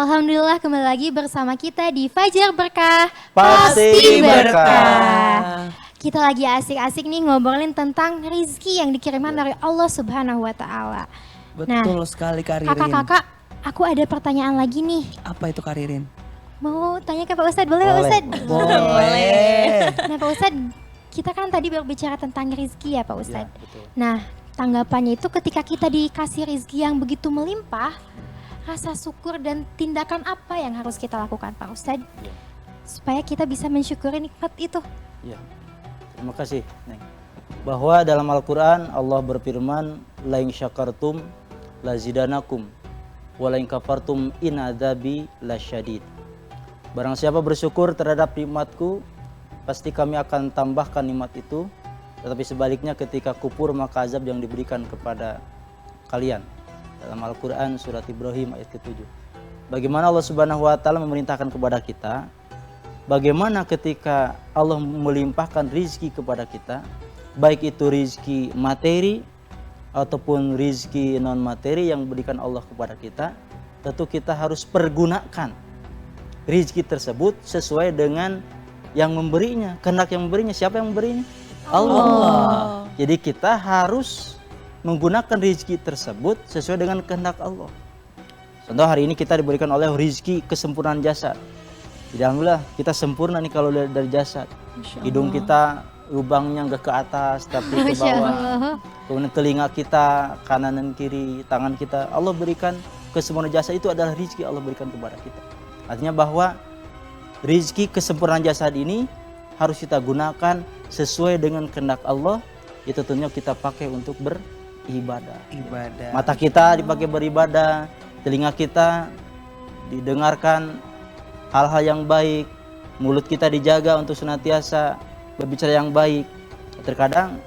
Alhamdulillah kembali lagi bersama kita di Fajar Berkah Pasti Berkah. Kita lagi asik-asik nih ngobrolin tentang rizki yang dikirimkan dari Allah Subhanahu wa Ta'ala. Betul sekali Kak Ririn. Kakak-kakak, aku ada pertanyaan lagi nih. Apa itu Kak Ririn? Mau tanya ke Pak Ustadz, boleh Pak Ustadz? Boleh. Nah Pak Ustadz, kita kan tadi berbicara tentang rizki ya Pak Ustadz. Ya, betul. Nah, tanggapannya itu ketika kita dikasih rizki yang begitu melimpah, rasa syukur dan tindakan apa yang harus kita lakukan Pak Ustadz? Ya. Supaya kita bisa mensyukuri nikmat itu. Ya. Terima kasih, Neng. Bahwa dalam Al-Quran Allah berfirman, "Lain syakartum lazidanakum, walain kafartum in adzabi lasyadid." Barang siapa bersyukur terhadap nikmatku, pasti kami akan tambahkan nikmat itu. Tetapi sebaliknya ketika kufur maka azab yang diberikan kepada kalian. Dalam Al-Quran surat Ibrahim ayat ke-7. Bagaimana Allah Subhanahu wa Ta'ala memerintahkan kepada kita, bagaimana ketika Allah melimpahkan rizki kepada kita, baik itu rizki materi ataupun rizki non materi yang berikan Allah kepada kita, tentu kita harus pergunakan rizki tersebut sesuai dengan yang memberinya. Kehendak yang memberinya, siapa yang memberinya? Allah. Jadi kita harus menggunakan rizki tersebut sesuai dengan kehendak Allah. Contoh hari ini kita diberikan oleh rizki kesempurnaan jasad. Jadi alhamdulillah kita sempurna nih kalau dari jasad. Hidung kita lubangnya nggak ke atas tapi ke bawah. Kemudian telinga kita kanan dan kiri, tangan kita Allah berikan kesempurnaan jasad, itu adalah rizki Allah berikan kepada kita. Artinya bahwa rizki kesempurnaan jasad ini harus kita gunakan sesuai dengan kehendak Allah. Itu tentunya kita pakai untuk beribadah. Mata kita dipakai beribadah, telinga kita didengarkan hal-hal yang baik, mulut kita dijaga untuk senantiasa berbicara yang baik. Terkadang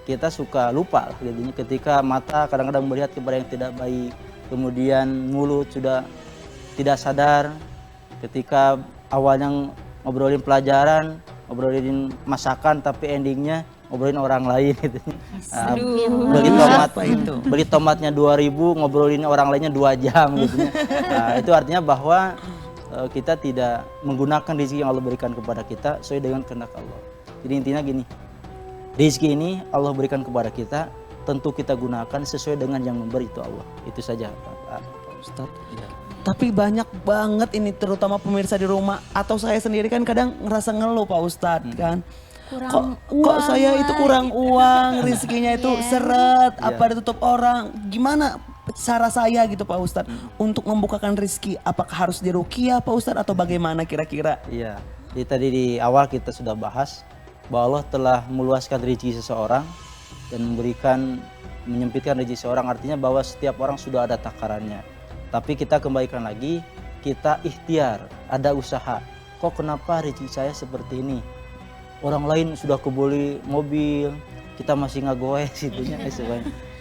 kita suka lupa jadinya ketika mata kadang-kadang melihat kepada yang tidak baik, kemudian mulut sudah tidak sadar ketika awalnya ngobrolin pelajaran, ngobrolin masakan, tapi endingnya ngobrolin orang lain gitu. Beli tomatnya 2.000, ngobrolin orang lainnya 2 jam gitu. Nah, itu artinya bahwa kita tidak menggunakan rezeki yang Allah berikan kepada kita sesuai dengan kehendak Allah. Jadi intinya gini, rezeki ini Allah berikan kepada kita, tentu kita gunakan sesuai dengan yang memberi itu Allah. Itu saja Pak Ustadz. Ya. Tapi banyak banget ini terutama pemirsa di rumah atau saya sendiri kan kadang ngerasa ngeluh Pak Ustadz kan. Kok saya itu kurang uang, rezekinya itu seret, apa ditutup orang. Gimana cara saya gitu Pak Ustadz untuk membukakan rezeki? Apakah harus diruqyah Pak Ustadz atau bagaimana kira-kira? Iya, jadi tadi di awal kita sudah bahas bahwa Allah telah meluaskan rezeki seseorang dan menyempitkan rezeki seseorang, artinya bahwa setiap orang sudah ada takarannya. Tapi kita kembalikan lagi, kita ikhtiar, ada usaha. Kok kenapa rezeki saya seperti ini? Orang lain sudah kebeli mobil, kita masih nggak goes situnya.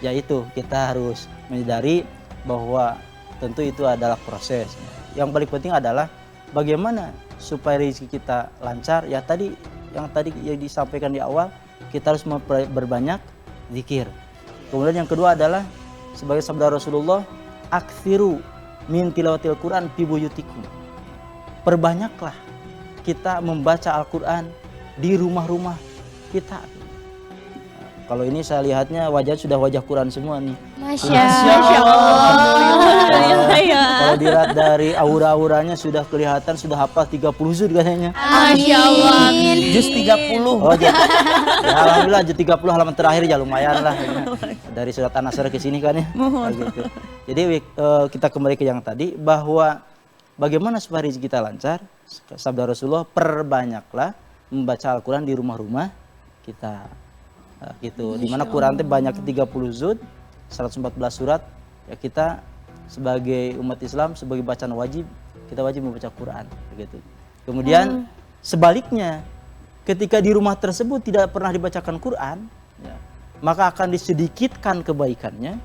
Ya itu, kita harus menyadari bahwa tentu itu adalah proses. Yang paling penting adalah bagaimana supaya rezeki kita lancar. Ya tadi yang disampaikan di awal, kita harus berbanyak zikir. Kemudian yang kedua adalah sebagai sabda Rasulullah, aktsiru min tilawatil Quran fi buyutikum. Perbanyaklah kita membaca Al-Quran di rumah-rumah kita. Kalau ini saya lihatnya wajah sudah wajah Quran semua nih. Masya Allah. Kalau dilihat dari aura-auranya sudah kelihatan sudah hafal 30 juz katanya. Masya Allah. Juz 30. Oh, ya, alhamdulillah juz 30 halaman terakhir ya lumayan lah. Dari surat An-Nasr ke sini kan ya. Gitu. Jadi kita kembali ke yang tadi bahwa bagaimana supaya rezeki kita lancar? Sabda Rasulullah, perbanyaklah membaca Al-Quran di rumah-rumah kita. Gitu. Dimana Quran itu banyak 30 juz, 114 surat. Ya kita sebagai umat Islam, sebagai bacaan wajib, kita wajib membaca Quran. Gitu. Kemudian sebaliknya, ketika di rumah tersebut tidak pernah dibacakan Quran, ya, maka akan disedikitkan kebaikannya,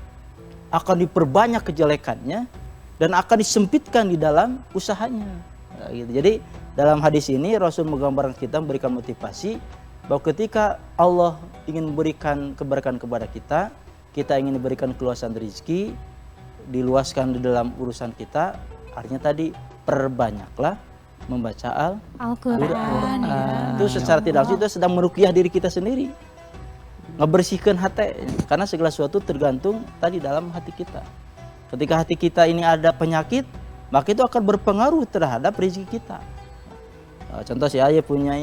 akan diperbanyak kejelekannya, dan akan disempitkan di dalam usahanya. Ya, gitu. Jadi dalam hadis ini Rasul menggambarkan kita, memberikan motivasi bahwa ketika Allah ingin memberikan keberkahan kepada kita ingin diberikan keluasan rezeki, diluaskan di dalam urusan kita, Artinya tadi perbanyaklah membaca Al-Quran. Itu secara tidak langsung itu sedang meruqyah diri kita sendiri, ngebersihkan hati, karena segala sesuatu tergantung tadi dalam hati kita. Ketika hati kita ini ada penyakit, maka itu akan berpengaruh terhadap rezeki kita. Contoh si Ayah punya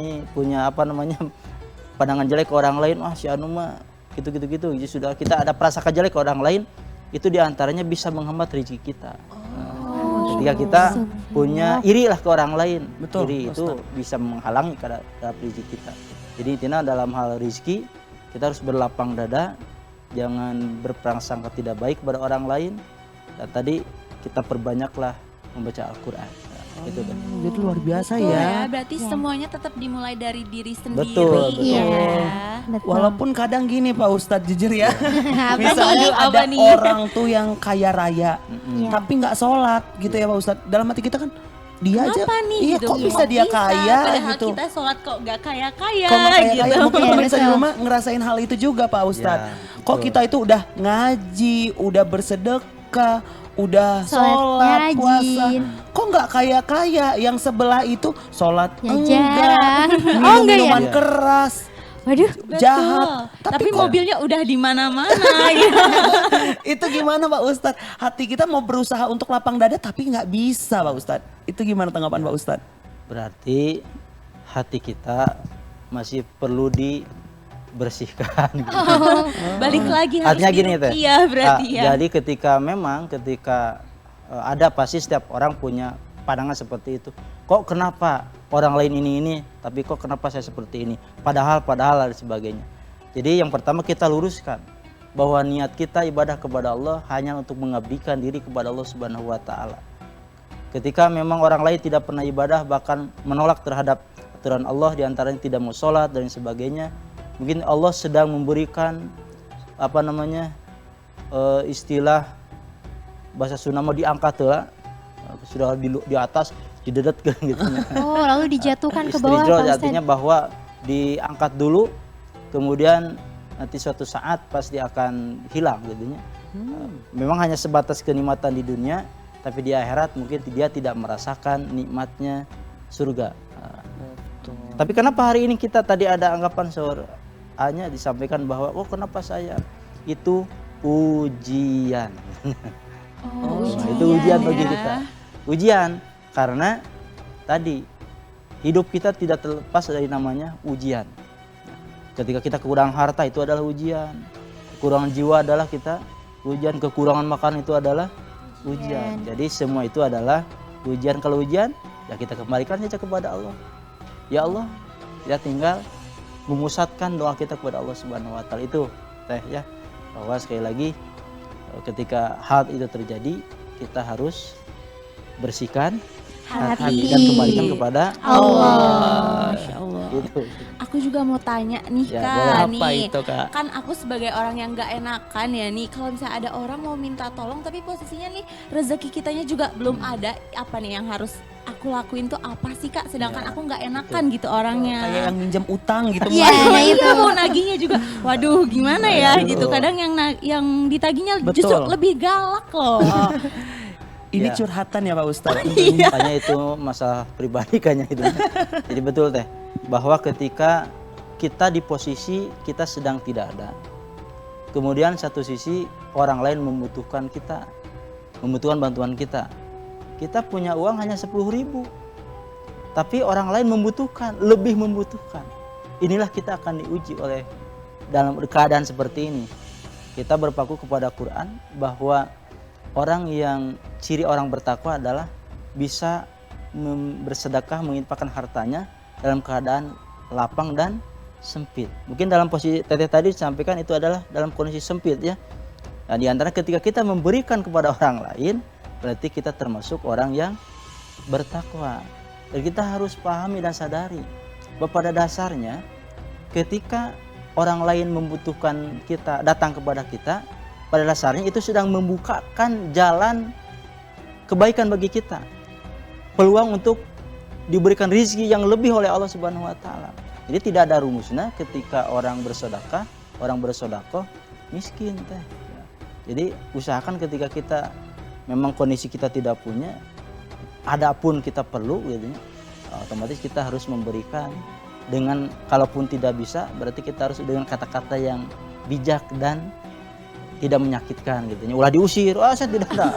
apa namanya pandangan jelek ke orang lain, wah si Anu mah gitu. Jadi sudah kita ada prasangka jelek ke orang lain, itu diantaranya bisa menghambat rezeki kita. Ketika kita punya iri lah ke orang lain, Betul, iri itu bisa menghalangi terhadap rezeki kita. Jadi intinya dalam hal rezeki kita harus berlapang dada, jangan berprasangka tidak baik kepada orang lain, dan tadi kita perbanyaklah membaca Al-Quran. Itu kan. Jadi luar biasa Betul ya. berarti semuanya tetap dimulai dari diri sendiri. Betul. Ya. Betul. Walaupun kadang gini Pak Ustadz, jujur ya. Apa Misalnya nih? ada Apa nih? orang tuh yang kaya raya, Iya. tapi nggak sholat gitu ya Pak Ustadz. Dalam hati kita kan dia aja, Kenapa nih? iya gitu? kok bisa dia kaya Padahal gitu. kita sholat kok gak kaya-kaya Kok nggak kaya-kaya, gitu. mungkin Iya, pemirsa di betul. rumah ngerasain hal itu juga Pak Ustadz. Ya, Kok betul. kita itu udah ngaji, udah bersedekah, udah sholat, Sholat, puasa, rajin. kok nggak kaya-kaya? Yang sebelah itu sholat Ya, enggak, jarang. Oh, minum enggak ya? minuman keras, Waduh. Betul. jahat. Tapi kok- mobilnya udah di mana-mana gitu. itu gimana Pak Ustadz? Hati kita mau berusaha untuk lapang dada tapi nggak bisa Pak Ustadz. Itu gimana tanggapan Pak Ustadz? Berarti hati kita masih perlu dibersihkan. gitu. Balik lagi harus Artinya gini Teh. Iya berarti ya. Jadi ketika ada pasti setiap orang punya pandangan seperti itu. Kok kenapa orang lain ini, tapi kok kenapa saya seperti ini? Padahal dan sebagainya. Jadi yang pertama kita luruskan bahwa niat kita ibadah kepada Allah hanya untuk mengabdikan diri kepada Allah Subhanahu wa taala. Ketika memang orang lain tidak pernah ibadah, bahkan menolak terhadap aturan Allah, diantaranya tidak mau sholat dan sebagainya, mungkin Allah sedang memberikan apa namanya istilah bahasa Sunda mau diangkat lah, sudah di atas didedet gitu. Oh, lalu dijatuhkan ke bawah Istidroj Pak Ustadz. artinya bahwa diangkat dulu, kemudian nanti suatu saat pasti akan hilang gitunya. Memang hanya sebatas kenikmatan di dunia, tapi di akhirat mungkin dia tidak merasakan nikmatnya surga. Tapi kenapa hari ini kita tadi ada anggapan hanya disampaikan bahwa oh kenapa saya itu ujian. Nah, itu ujian bagi kita. Ujian karena tadi hidup kita tidak terlepas dari namanya ujian. Ketika kita kekurangan harta itu adalah ujian. Kekurangan jiwa adalah kita ujian, kekurangan makan itu adalah ujian. Jadi semua itu adalah ujian. Kalau ujian ya kita kembalikan saja kepada Allah. Ya Allah, ya tinggal memusatkan doa kita kepada Allah Subhanahu wa taala. Itu Teh ya. Bahwa sekali lagi ketika hal itu terjadi, kita harus bersihkan hati dan kembalikan kepada Allah. Masya Allah. Gitu. Aku juga mau tanya nih Ya, Kak, boleh. Apa nih. itu Kak? Kan aku sebagai orang yang gak enakan ya nih, kalau misalnya ada orang mau minta tolong tapi posisinya nih rezeki kitanya juga belum ada, apa nih yang harus aku lakuin tuh apa sih Kak? Sedangkan Ya, aku gak enakan gitu orangnya. Kayak yang minjem utang gitu. Iya, Mbak. nah itu. Iya, mau nagihnya juga, waduh gimana ya Betul. gitu. Kadang yang ditagihnya Betul. justru lebih galak loh. Ini Ya. curhatan ya Pak Ustadz. Makanya itu masalah pribadi kayaknya itu. Jadi betul Teh, bahwa ketika kita di posisi kita sedang tidak ada, kemudian satu sisi orang lain membutuhkan kita, membutuhkan bantuan kita. Kita punya uang hanya 10.000, tapi orang lain membutuhkan, lebih membutuhkan. Inilah kita akan diuji oleh dalam keadaan seperti ini. Kita berpaku kepada Quran bahwa orang yang ciri orang bertakwa adalah bisa bersedekah, menginfakkan hartanya dalam keadaan lapang dan sempit. Mungkin dalam posisi Teteh tadi disampaikan itu adalah dalam kondisi sempit ya. Nah, di antara ketika kita memberikan kepada orang lain, berarti kita termasuk orang yang bertakwa. Dan kita harus pahami dan sadari bahwa pada dasarnya ketika orang lain membutuhkan kita, datang kepada kita, pada dasarnya itu sedang membukakan jalan kebaikan bagi kita. Peluang untuk diberikan rezeki yang lebih oleh Allah Subhanahu wa taala. Jadi tidak ada rumusnya ketika orang bersedekah, orang bersedekah miskin Teh. Jadi usahakan ketika kita memang kondisi kita tidak punya, adapun kita perlu gitu ya, otomatis kita harus memberikan dengan, kalaupun tidak bisa berarti kita harus dengan kata-kata yang bijak dan tidak menyakitkan gitu ya. Ulah diusir, saya tidak ada.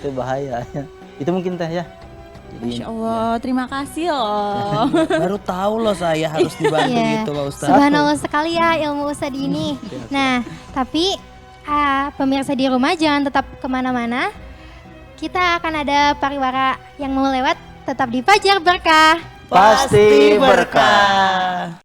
Itu bahaya ya. Itu mungkin teh ya. Jadi, Masya Allah, terima kasih loh. Baru tahu loh saya harus dibantu Iya. gitu Pak Ustadz. Subhanallah sekali ya ilmu Ustadz ini. Nah, tapi pemirsa di rumah jangan tetap kemana-mana. Kita akan ada pariwara yang mau lewat, tetap di Fajar Berkah. pasti berkah.